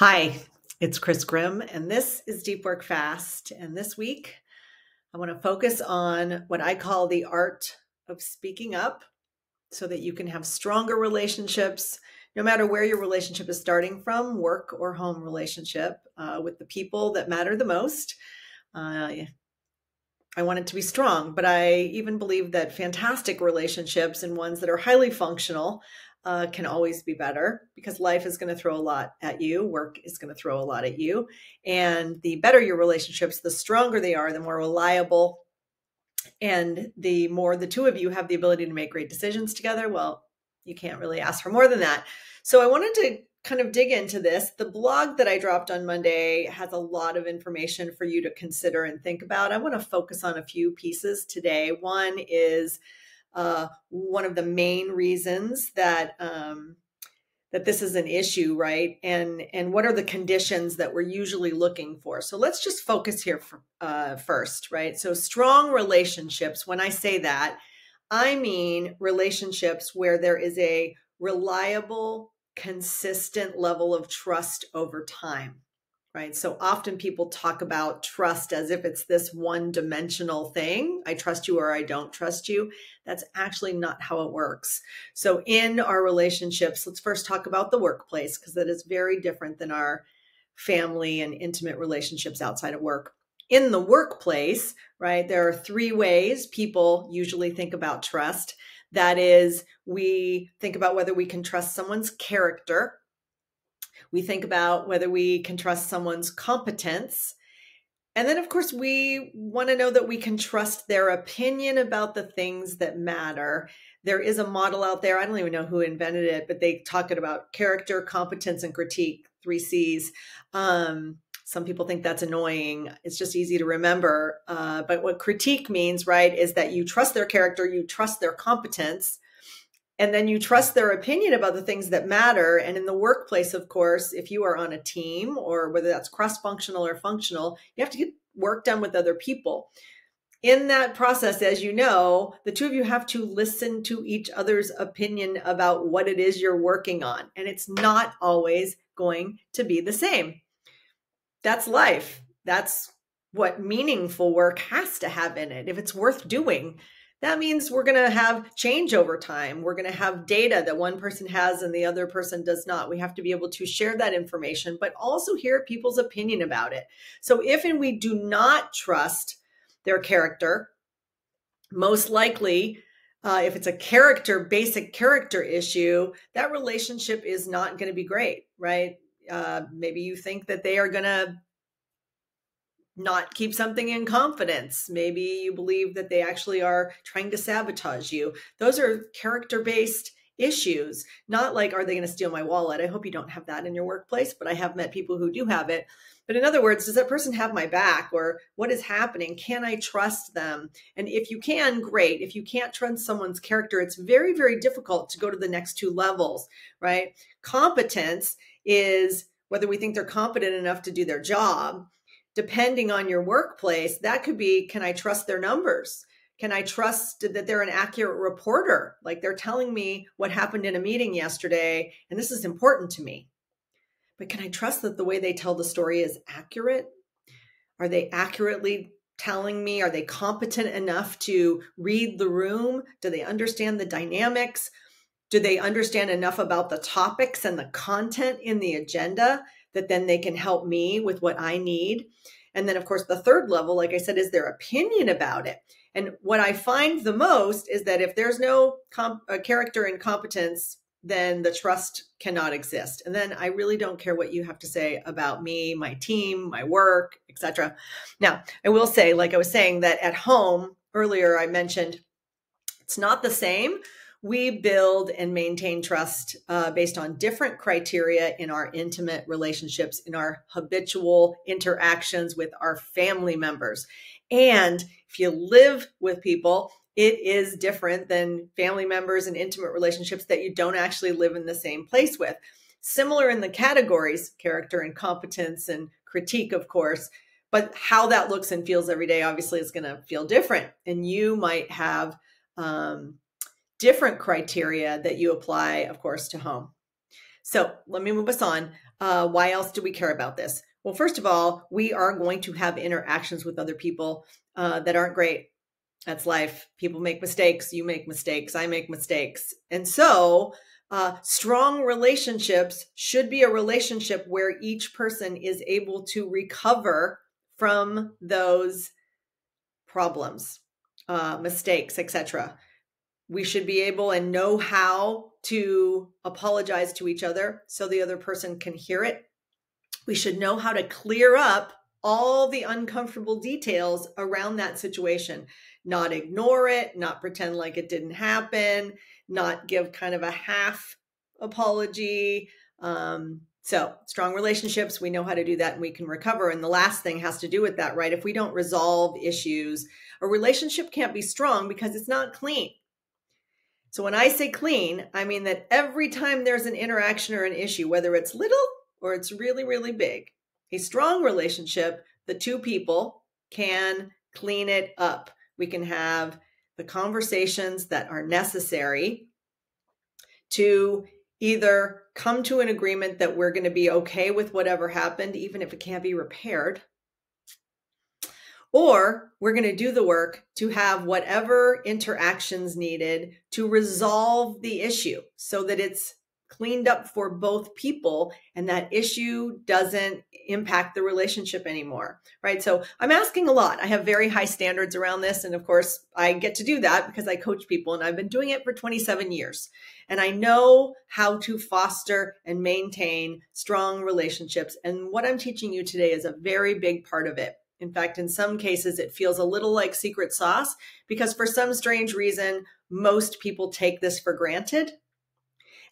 Hi, it's Chris Grimm, and this is Deep Work Fast. And this week, I want to focus on what I call the art of speaking up so that you can have stronger relationships, no matter where your relationship is starting from, work or home relationship, with the people that matter the most. I want it to be strong, but I even believe that fantastic relationships and ones that are highly functional can always be better because life is going to throw a lot at you. Work is going to throw a lot at you. And the better your relationships, the stronger they are, the more reliable, and the more the two of you have the ability to make great decisions together. Well, you can't really ask for more than that. So I wanted to kind of dig into this. The blog that I dropped on Monday has a lot of information for you to consider and think about. I want to focus on a few pieces today. One is one of the main reasons that that this is an issue, right? And what are the conditions that we're usually looking for? So let's just focus here first, right? So strong relationships. When I say that, I mean relationships where there is a reliable, consistent level of trust over time, right? So often people talk about trust as if it's this one-dimensional thing. I trust you or I don't trust you. That's actually not how it works. So in our relationships, let's first talk about the workplace because that is very different than our family and intimate relationships outside of work. In the workplace, right, there are three ways people usually think about trust. That is, we think about whether we can trust someone's character. We think about whether we can trust someone's competence. And then, of course, we want to know that we can trust their opinion about the things that matter. There is a model out there. I don't even know who invented it, but they talk about character, competence, and critique, 3 C's. Some people think that's annoying. It's just easy to remember. But what critique means, right, is that you trust their character, you trust their competence, and then you trust their opinion about the things that matter. And in the workplace, of course, if you are on a team or whether that's cross-functional or functional, you have to get work done with other people. In that process, as you know, the two of you have to listen to each other's opinion about what it is you're working on. And it's not always going to be the same. That's life. That's what meaningful work has to have in it. If it's worth doing, that means we're going to have change over time. We're going to have data that one person has and the other person does not. We have to be able to share that information, but also hear people's opinion about it. So if and we do not trust their character, most likely, if it's a basic character issue, that relationship is not going to be great, right? Maybe you think that they are going to not keep something in confidence. Maybe you believe that they actually are trying to sabotage you. Those are character-based issues, not like, are they going to steal my wallet? I hope you don't have that in your workplace, but I have met people who do have it. But in other words, does that person have my back, or what is happening? Can I trust them? And if you can, great. If you can't trust someone's character, it's very, very difficult to go to the next two levels, right? Competence is whether we think they're competent enough to do their job. Depending on your workplace, that could be, can I trust their numbers? Can I trust that they're an accurate reporter? Like they're telling me what happened in a meeting yesterday, and this is important to me. But can I trust that the way they tell the story is accurate? Are they accurately telling me? Are they competent enough to read the room? Do they understand the dynamics? Do they understand enough about the topics and the content in the agenda that then they can help me with what I need? And then, of course, the third level, like I said, is their opinion about it. And what I find the most is that if there's no character and competence, then the trust cannot exist. And then I really don't care what you have to say about me, my team, my work, etc. Now, I will say, like I was saying, that at home, earlier I mentioned it's not the same. We build and maintain trust based on different criteria in our intimate relationships, in our habitual interactions with our family members. And if you live with people, it is different than family members and intimate relationships that you don't actually live in the same place with. Similar in the categories, character and competence and critique, of course, but how that looks and feels every day obviously is going to feel different. And you might have different criteria that you apply, of course, to home. So let me move us on. Why else do we care about this? Well, first of all, we are going to have interactions with other people that aren't great. That's life. People make mistakes. You make mistakes. I make mistakes. And so strong relationships should be a relationship where each person is able to recover from those problems, mistakes, etc. We should be able and know how to apologize to each other so the other person can hear it. We should know how to clear up all the uncomfortable details around that situation, not ignore it, not pretend like it didn't happen, not give kind of a half apology. So strong relationships, we know how to do that and we can recover. And the last thing has to do with that, right? If we don't resolve issues, a relationship can't be strong because it's not clean. So when I say clean, I mean that every time there's an interaction or an issue, whether it's little or it's really, really big, a strong relationship, the two people can clean it up. We can have the conversations that are necessary to either come to an agreement that we're going to be okay with whatever happened, even if it can't be repaired, or we're going to do the work to have whatever interactions needed to resolve the issue so that it's cleaned up for both people and that issue doesn't impact the relationship anymore, right? So I'm asking a lot. I have very high standards around this. And of course, I get to do that because I coach people and I've been doing it for 27 years. And I know how to foster and maintain strong relationships. And what I'm teaching you today is a very big part of it. In fact, in some cases, it feels a little like secret sauce because for some strange reason, most people take this for granted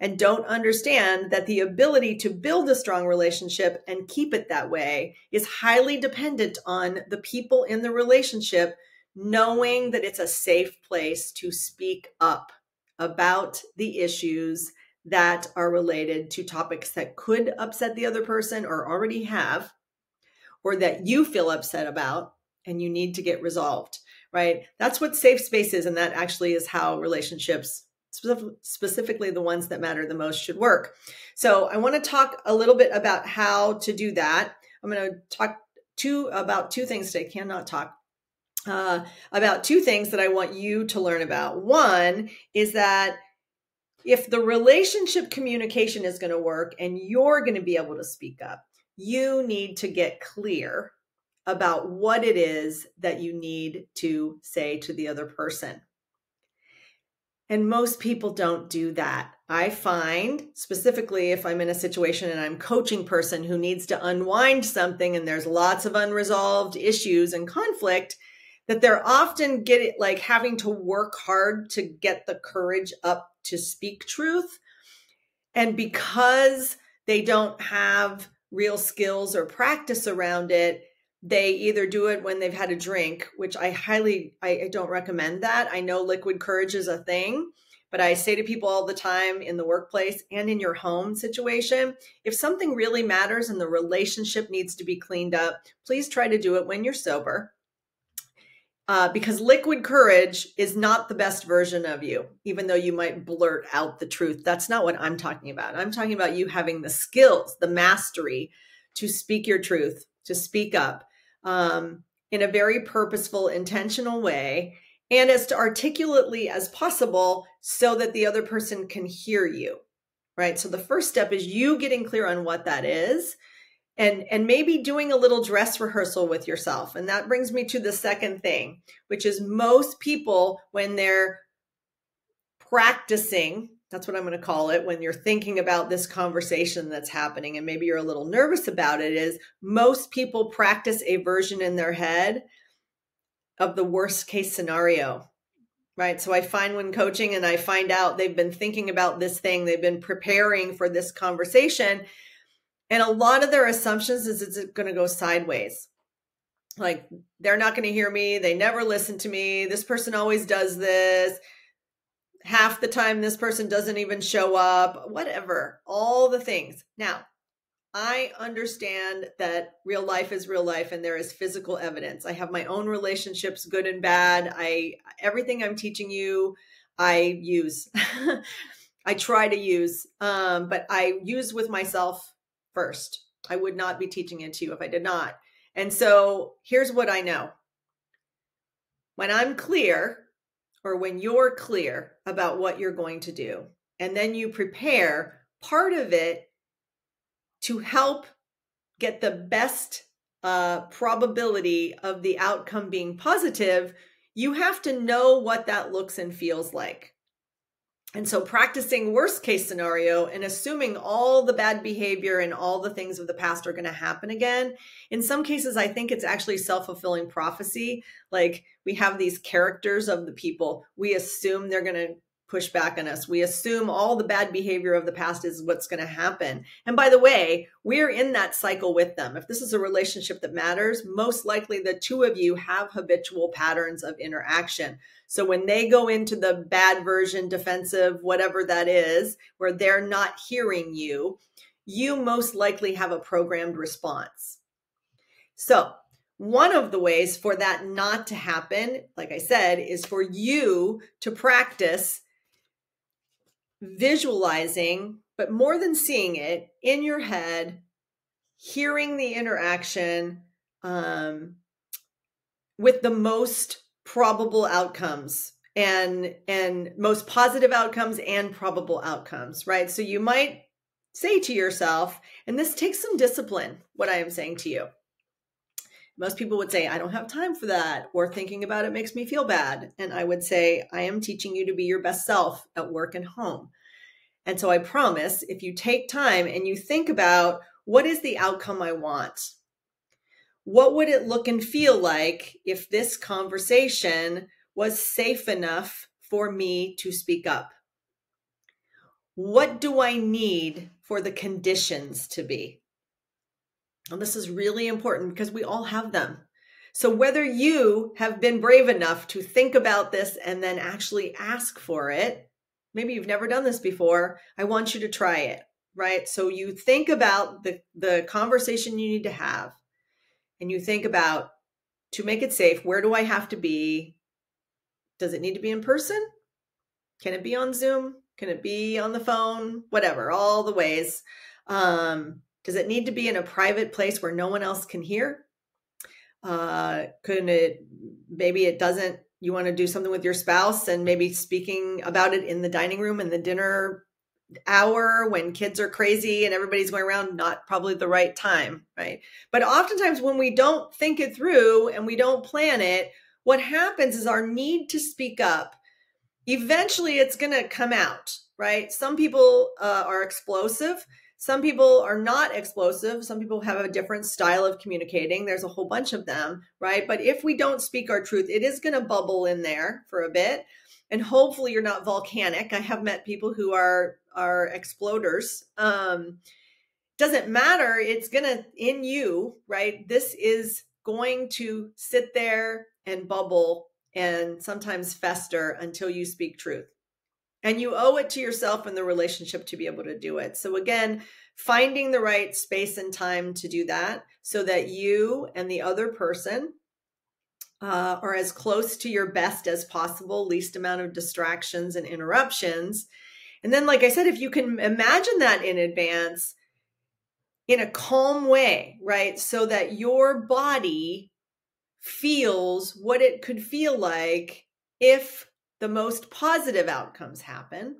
and don't understand that the ability to build a strong relationship and keep it that way is highly dependent on the people in the relationship knowing that it's a safe place to speak up about the issues that are related to topics that could upset the other person or already have, or that you feel upset about and you need to get resolved, right? That's what safe space is. And that actually is how relationships, specifically the ones that matter the most, should work. So I want to talk a little bit about how to do that. I'm going to talk about two things today. About two things that I want you to learn about. One is that if the relationship communication is going to work and you're going to be able to speak up, you need to get clear about what it is that you need to say to the other person. And most people don't do that. I find, specifically if I'm in a situation and I'm coaching a person who needs to unwind something and there's lots of unresolved issues and conflict, that they're often having to work hard to get the courage up to speak truth. And because they don't have real skills or practice around it, they either do it when they've had a drink, which I don't recommend that. I know liquid courage is a thing, but I say to people all the time in the workplace and in your home situation, if something really matters and the relationship needs to be cleaned up, please try to do it when you're sober. Because liquid courage is not the best version of you, even though you might blurt out the truth. That's not what I'm talking about. I'm talking about you having the skills, the mastery to speak your truth, to speak up in a very purposeful, intentional way, and as articulately as possible so that the other person can hear you, right? So the first step is you getting clear on what that is. And maybe doing a little dress rehearsal with yourself. And that brings me to the second thing, which is most people, when they're practicing, that's what I'm going to call it, when you're thinking about this conversation that's happening and maybe you're a little nervous about it, is most people practice a version in their head of the worst case scenario, right? So I find when coaching and I find out they've been thinking about this thing, they've been preparing for this conversation, and a lot of their assumptions is it's going to go sideways. Like, they're not going to hear me. They never listen to me. This person always does this. Half the time, this person doesn't even show up, whatever, all the things. Now, I understand that real life is real life and there is physical evidence. I have my own relationships, good and bad. Everything I'm teaching you, I use. I try to use, but I use with myself first. I would not be teaching it to you if I did not. And so here's what I know. When I'm clear, or when you're clear about what you're going to do, and then you prepare, part of it to help get the best probability of the outcome being positive, you have to know what that looks and feels like. And so practicing worst case scenario and assuming all the bad behavior and all the things of the past are going to happen again. In some cases, I think it's actually self-fulfilling prophecy. Like we have these characters of the people. We assume they're going to push back on us. We assume all the bad behavior of the past is what's going to happen. And by the way, we're in that cycle with them. If this is a relationship that matters, most likely the two of you have habitual patterns of interaction. So when they go into the bad version, defensive, whatever that is, where they're not hearing you, you most likely have a programmed response. So one of the ways for that not to happen, like I said, is for you to practice visualizing, but more than seeing it in your head, hearing the interaction with the most probable outcomes and most positive outcomes and probable outcomes, right? So you might say to yourself, and this takes some discipline, what I am saying to you. Most people would say, I don't have time for that, or thinking about it makes me feel bad. And I would say, I am teaching you to be your best self at work and home. And so I promise, if you take time and you think about what is the outcome I want, what would it look and feel like if this conversation was safe enough for me to speak up? What do I need for the conditions to be? And this is really important because we all have them. So whether you have been brave enough to think about this and then actually ask for it, maybe you've never done this before, I want you to try it, right? So you think about the conversation you need to have, and you think about, to make it safe, where do I have to be? Does it need to be in person? Can it be on Zoom? Can it be on the phone? Whatever, all the ways. Does it need to be in a private place where no one else can hear? Maybe it doesn't, you want to do something with your spouse and maybe speaking about it in the dining room in the dinner hour when kids are crazy and everybody's going around, not probably the right time, right? But oftentimes when we don't think it through and we don't plan it, what happens is our need to speak up, eventually it's going to come out, right? Some people are explosive. Some people are not explosive. Some people have a different style of communicating. There's a whole bunch of them, right? But if we don't speak our truth, it is going to bubble in there for a bit. And hopefully you're not volcanic. I have met people who are exploders. Doesn't matter. It's going to, in you, right? This is going to sit there and bubble and sometimes fester until you speak truth. And you owe it to yourself and the relationship to be able to do it. So again, finding the right space and time to do that so that you and the other person are as close to your best as possible, least amount of distractions and interruptions. And then, like I said, if you can imagine that in advance in a calm way, right? So that your body feels what it could feel like if the most positive outcomes happen.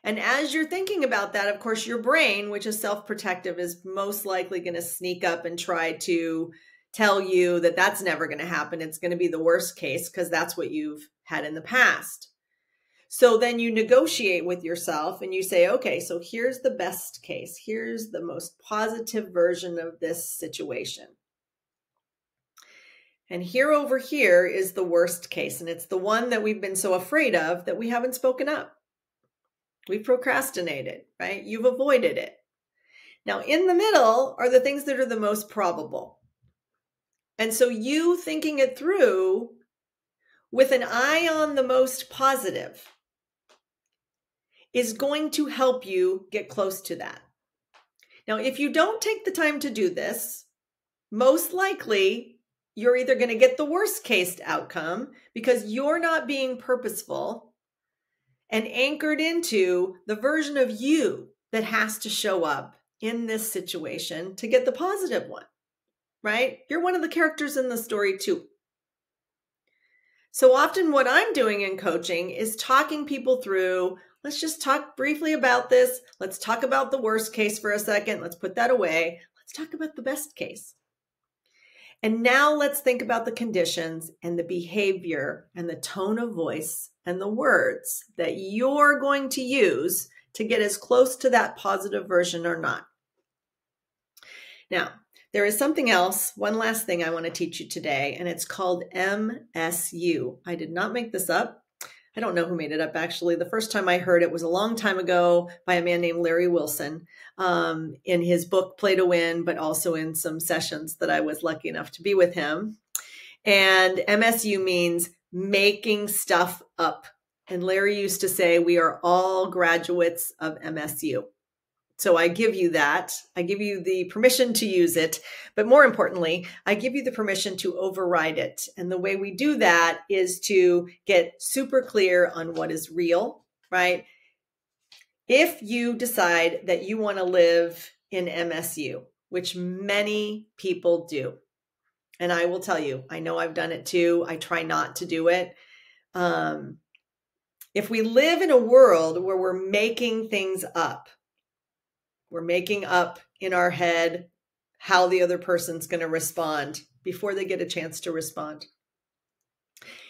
And as you're thinking about that, of course, your brain, which is self-protective, is most likely going to sneak up and try to tell you that that's never going to happen. It's going to be the worst case because that's what you've had in the past. So then you negotiate with yourself and you say, okay, so here's the best case. Here's the most positive version of this situation. And here over here is the worst case. And it's the one that we've been so afraid of that we haven't spoken up. We've procrastinated, right? You've avoided it. Now, in the middle are the things that are the most probable. And so you thinking it through with an eye on the most positive is going to help you get close to that. Now, if you don't take the time to do this, most likely you're either going to get the worst case outcome because you're not being purposeful and anchored into the version of you that has to show up in this situation to get the positive one, right? You're one of the characters in the story too. So often what I'm doing in coaching is talking people through, let's just talk briefly about this. Let's talk about the worst case for a second. Let's put that away. Let's talk about the best case. And now let's think about the conditions and the behavior and the tone of voice and the words that you're going to use to get as close to that positive version or not. Now, there is something else, one last thing I want to teach you today, and it's called MSU. I did not make this up. I don't know who made it up, actually. The first time I heard it was a long time ago by a man named Larry Wilson in his book, Play to Win, but also in some sessions that I was lucky enough to be with him. And MSU means making stuff up. And Larry used to say, we are all graduates of MSU. So I give you that. I give you the permission to use it. But more importantly, I give you the permission to override it. And the way we do that is to get super clear on what is real, right? If you decide that you want to live in MSU, which many people do, and I will tell you, I know I've done it too. I try not to do it. If we live in a world where we're making things up, we're making up in our head how the other person's going to respond before they get a chance to respond.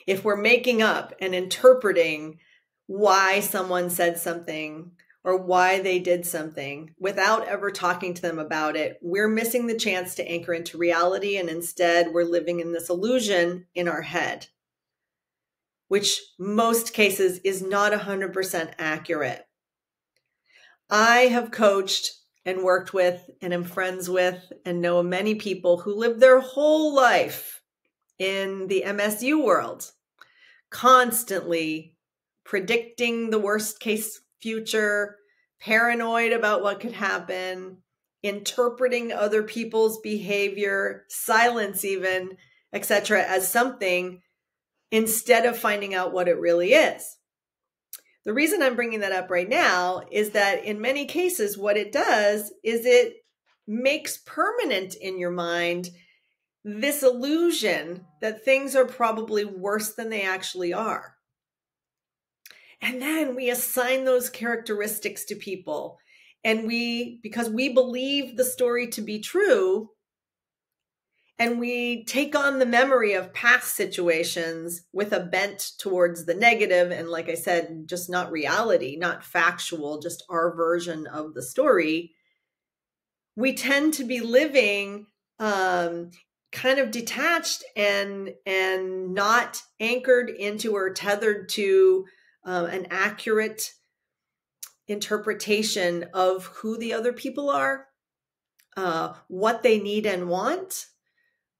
If we're making up and interpreting why someone said something or why they did something without ever talking to them about it, we're missing the chance to anchor into reality. And instead, we're living in this illusion in our head, which most cases is not 100% accurate. I have coached and worked with and am friends with and know many people who live their whole life in the MSU world, constantly predicting the worst case future, paranoid about what could happen, interpreting other people's behavior, silence even, etc., as something instead of finding out what it really is. The reason I'm bringing that up right now is that in many cases, what it does is it makes permanent in your mind this illusion that things are probably worse than they actually are. And then we assign those characteristics to people. And because we believe the story to be true, and we take on the memory of past situations with a bent towards the negative. And like I said, just not reality, not factual, just our version of the story. We tend to be living kind of detached and not anchored into or tethered to an accurate interpretation of who the other people are, what they need and want.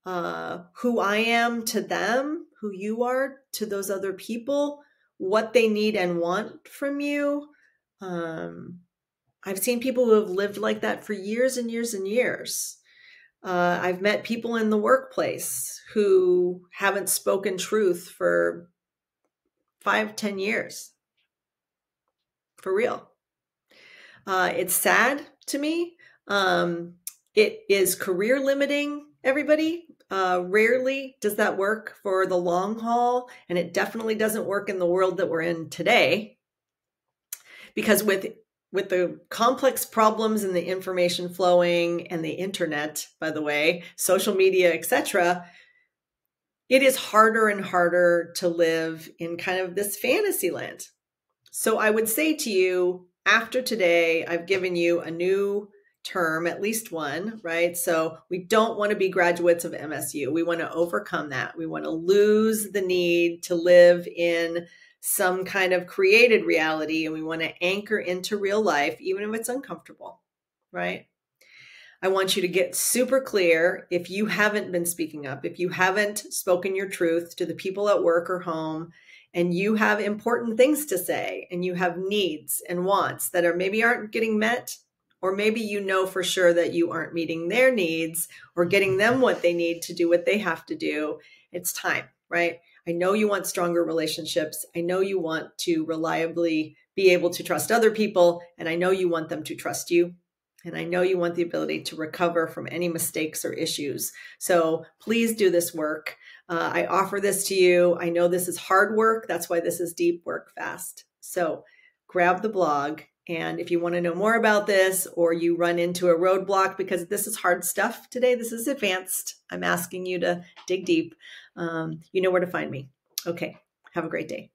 Who I am to them, who you are to those other people, what they need and want from you. I've seen people who have lived like that for years and years and years. I've met people in the workplace who haven't spoken truth for 5-10 years. For real. It's sad to me. It is career limiting, everybody. Rarely does that work for the long haul, and it definitely doesn't work in the world that we're in today. Because with the complex problems and the information flowing and the internet, by the way, social media, etc., it is harder and harder to live in kind of this fantasy land. So I would say to you, after today, I've given you a new term, at least one, right? So we don't want to be graduates of MSU. We want to overcome that. We want to lose the need to live in some kind of created reality, and we want to anchor into real life, even if it's uncomfortable, right? I want you to get super clear if you haven't been speaking up, if you haven't spoken your truth to the people at work or home, and you have important things to say, and you have needs and wants that maybe aren't getting met, or maybe you know for sure that you aren't meeting their needs or getting them what they need to do what they have to do. It's time, right? I know you want stronger relationships. I know you want to reliably be able to trust other people, and I know you want them to trust you. And I know you want the ability to recover from any mistakes or issues. So please do this work. I offer this to you. I know this is hard work. That's why this is deep work fast. So grab the blog. And if you want to know more about this, or you run into a roadblock because this is hard stuff today, this is advanced. I'm asking you to dig deep. You know where to find me. Okay. Have a great day.